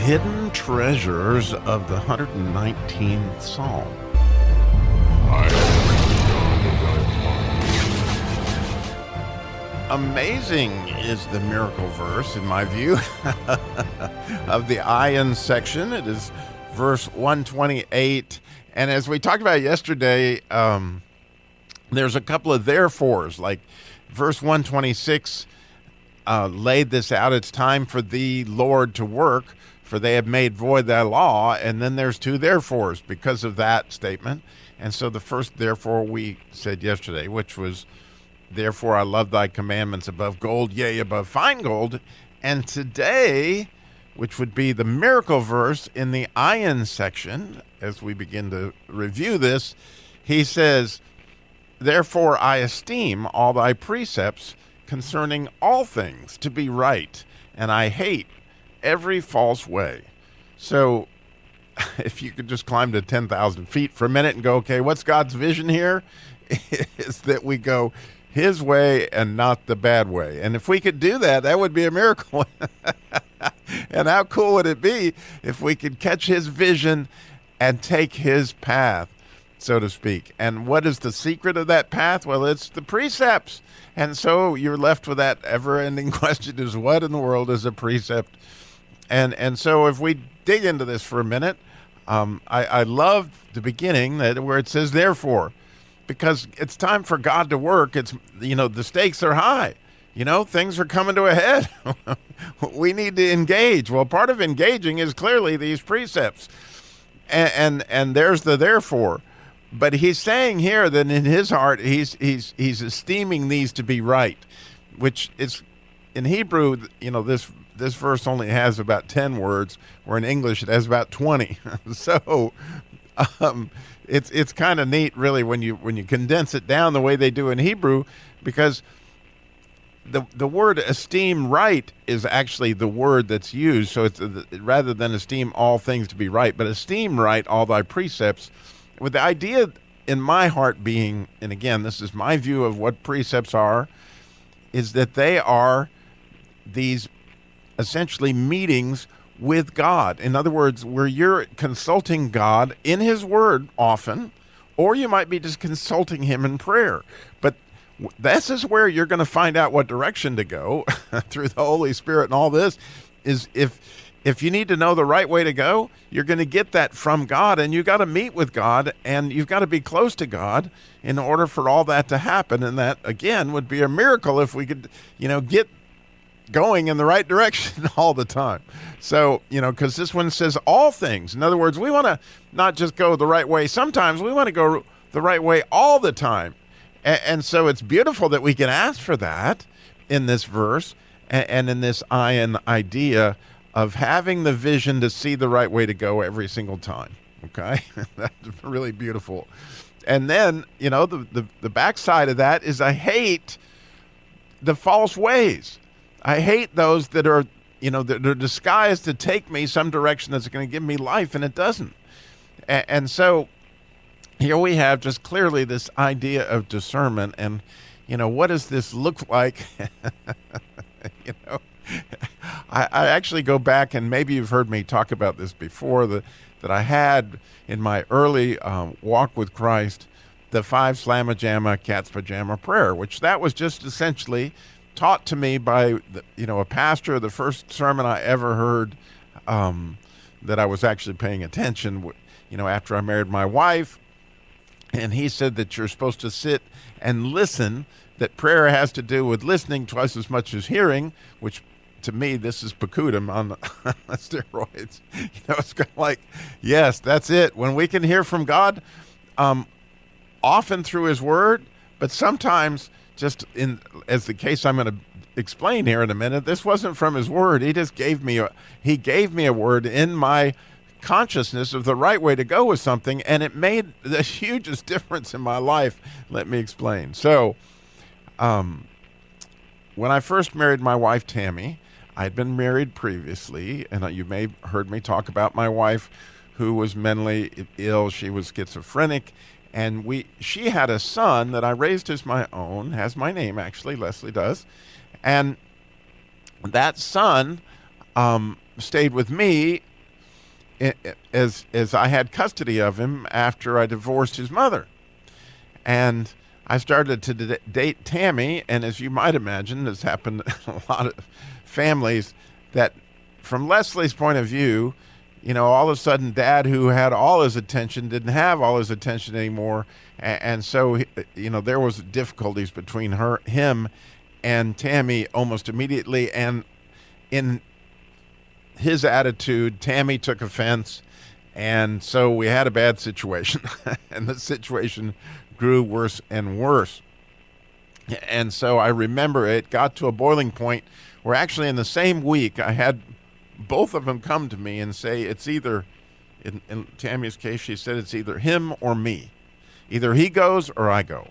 hidden treasures of the 119th Psalm. Amazing is the miracle verse, in my view, of the Ayin section. It is verse 128. And as we talked about yesterday, there's a couple of therefores, like verse 126 laid this out. It's time for thee, Lord, to work, for they have made void thy law. And then there's two therefores because of that statement. And so the first therefore we said yesterday, which was, therefore I love thy commandments above gold, yea, above fine gold. And today, which would be the miracle verse in the Ayin section, as we begin to review this, he says, therefore I esteem all thy precepts concerning all things to be right, and I hate every false way. So if you could just climb to 10,000 feet for a minute and go, okay, what's God's vision here? Is that we go his way and not the bad way. And if we could do that, that would be a miracle. And how cool would it be if we could catch his vision and take his path, so to speak. And what is the secret of that path? Well, it's the precepts. And so you're left with that ever-ending question is, what in the world is a precept? And so if we dig into this for a minute, I love the beginning where it says, therefore, because it's time for God to work. It's, the stakes are high. Things are coming to a head. We need to engage. Well, part of engaging is clearly these precepts. And there's the therefore. But he's saying here that in his heart, he's esteeming these to be right, which is, in Hebrew, this verse only has about 10 words, where in English it has about 20. So it's kind of neat, really, when you condense it down the way they do in Hebrew, because the word esteem right is actually the word that's used. So it's rather than esteem all things to be right, but esteem right all thy precepts, with the idea in my heart being, and again, this is my view of what precepts are, is that they are these essentially meetings with God. In other words, where you're consulting God in his word often, or you might be just consulting him in prayer. But this is where you're going to find out what direction to go through the Holy Spirit. And all this is, if you need to know the right way to go, you're going to get that from God, and you've got to meet with God, and you've got to be close to God in order for all that to happen. And that, again, would be a miracle if we could, get going in the right direction all the time. So, because this one says all things. In other words, we want to not just go the right way. Sometimes we want to go the right way all the time. And so it's beautiful that we can ask for that in this verse and in this Ayin idea of having the vision to see the right way to go every single time. Okay? That's really beautiful. And then, the backside of that is I hate the false ways. I hate those that are, that are disguised to take me some direction that's going to give me life, and it doesn't. And so here we have just clearly this idea of discernment, and, what does this look like? I actually go back, and maybe you've heard me talk about this before, that I had in my early walk with Christ, the 5 slamma jamma cat's pajama prayer, which that was just essentially taught to me by a pastor. The first sermon I ever heard that I was actually paying attention, after I married my wife, and he said that you're supposed to sit and listen, that prayer has to do with listening twice as much as hearing, which to me, this is Piquidem on steroids. It's kind of like, yes, that's it. When we can hear from God, often through his word, but sometimes just as the case I'm going to explain here in a minute, this wasn't from his word. He just gave me a word in my consciousness of the right way to go with something, and it made the hugest difference in my life. Let me explain. So, when I first married my wife, Tammy, I'd been married previously, and you may have heard me talk about my wife who was mentally ill. She was schizophrenic, and she had a son that I raised as my own, has my name actually, Leslie does, and that son stayed with me as I had custody of him after I divorced his mother. And I started to date Tammy, and as you might imagine, this happened in a lot of families, that from Leslie's point of view, all of a sudden Dad, who had all his attention, didn't have all his attention anymore. And so, there was difficulties between him and Tammy almost immediately. And in his attitude, Tammy took offense. And so we had a bad situation. And the situation grew worse and worse. And so I remember it got to a boiling point where actually in the same week I had both of them come to me and say it's either, in Tammy's case, she said it's either him or me. Either he goes or I go.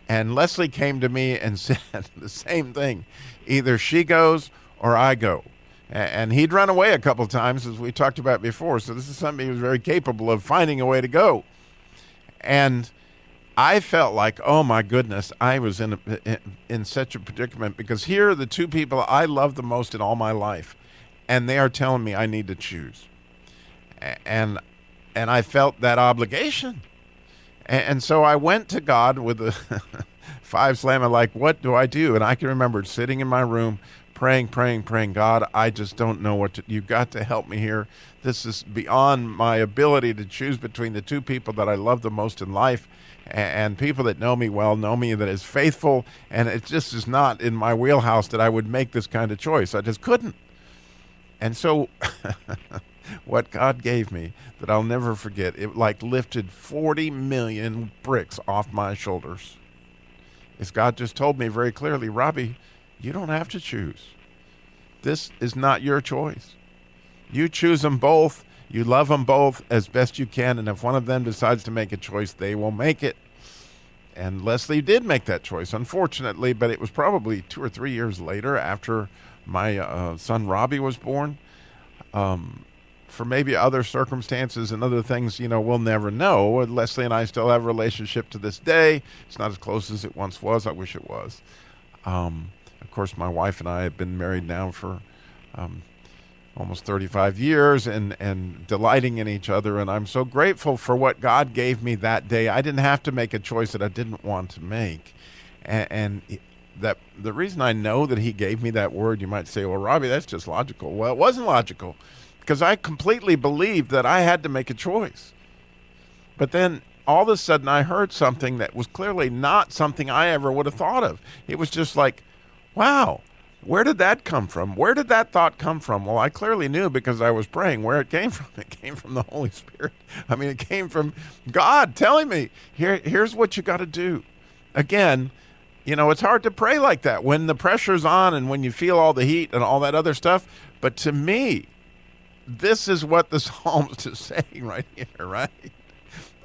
And Leslie came to me and said the same thing. Either she goes or I go. And he'd run away a couple times, as we talked about before. So this is something he was very capable of finding a way to go. And I felt like, oh my goodness, I was in such a predicament, because here are the two people I love the most in all my life, and they are telling me I need to choose. And I felt that obligation. And so I went to God with a five slammer, like, what do I do? And I can remember sitting in my room praying, God, I just don't know what to, you've got to help me here. This is beyond my ability to choose between the two people that I love the most in life, and people that know me well, know me that is faithful, and it just is not in my wheelhouse that I would make this kind of choice. I just couldn't. And so what God gave me that I'll never forget, it like lifted 40 million bricks off my shoulders. Is God just told me very clearly, Robbie, you don't have to choose. This is not your choice. You choose them both. You love them both as best you can. And if one of them decides to make a choice, they will make it. And Leslie did make that choice, unfortunately, but it was probably 2 or 3 years later, after my son Robbie was born. For maybe other circumstances and other things, we'll never know. Leslie and I still have a relationship to this day. It's not as close as it once was. I wish it was. Of course, my wife and I have been married now for almost 35 years and delighting in each other. And I'm so grateful for what God gave me that day. I didn't have to make a choice that I didn't want to make. And that the reason I know that he gave me that word, you might say, well, Robbie, that's just logical. Well, it wasn't logical, because I completely believed that I had to make a choice. But then all of a sudden I heard something that was clearly not something I ever would have thought of. It was just like, wow, where did that come from? Where did that thought come from? Well, I clearly knew, because I was praying, where it came from. It came from the Holy Spirit. I mean, it came from God telling me, here's what you got to do. Again, it's hard to pray like that when the pressure's on and when you feel all the heat and all that other stuff. But to me, this is what the psalmist is saying right here, right?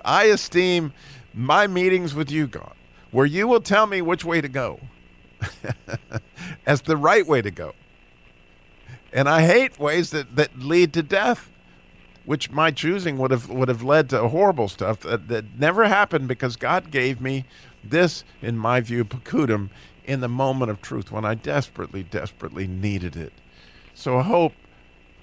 I esteem my meetings with you, God, where you will tell me which way to go as the right way to go. And I hate ways that lead to death, which my choosing would have led to horrible stuff that never happened, because God gave me this, in my view, Piquidem, in the moment of truth when I desperately, desperately needed it. So I hope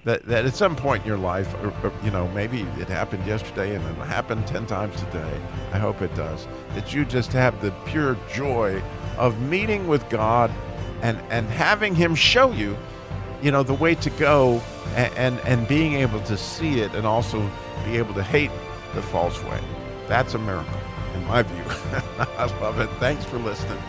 that at some point in your life, or, maybe it happened yesterday and it'll happen 10 times today. I hope it does. That you just have the pure joy of meeting with God and having him show you, the way to go, and being able to see it and also be able to hate the false way. That's a miracle, in my view. I love it. Thanks for listening.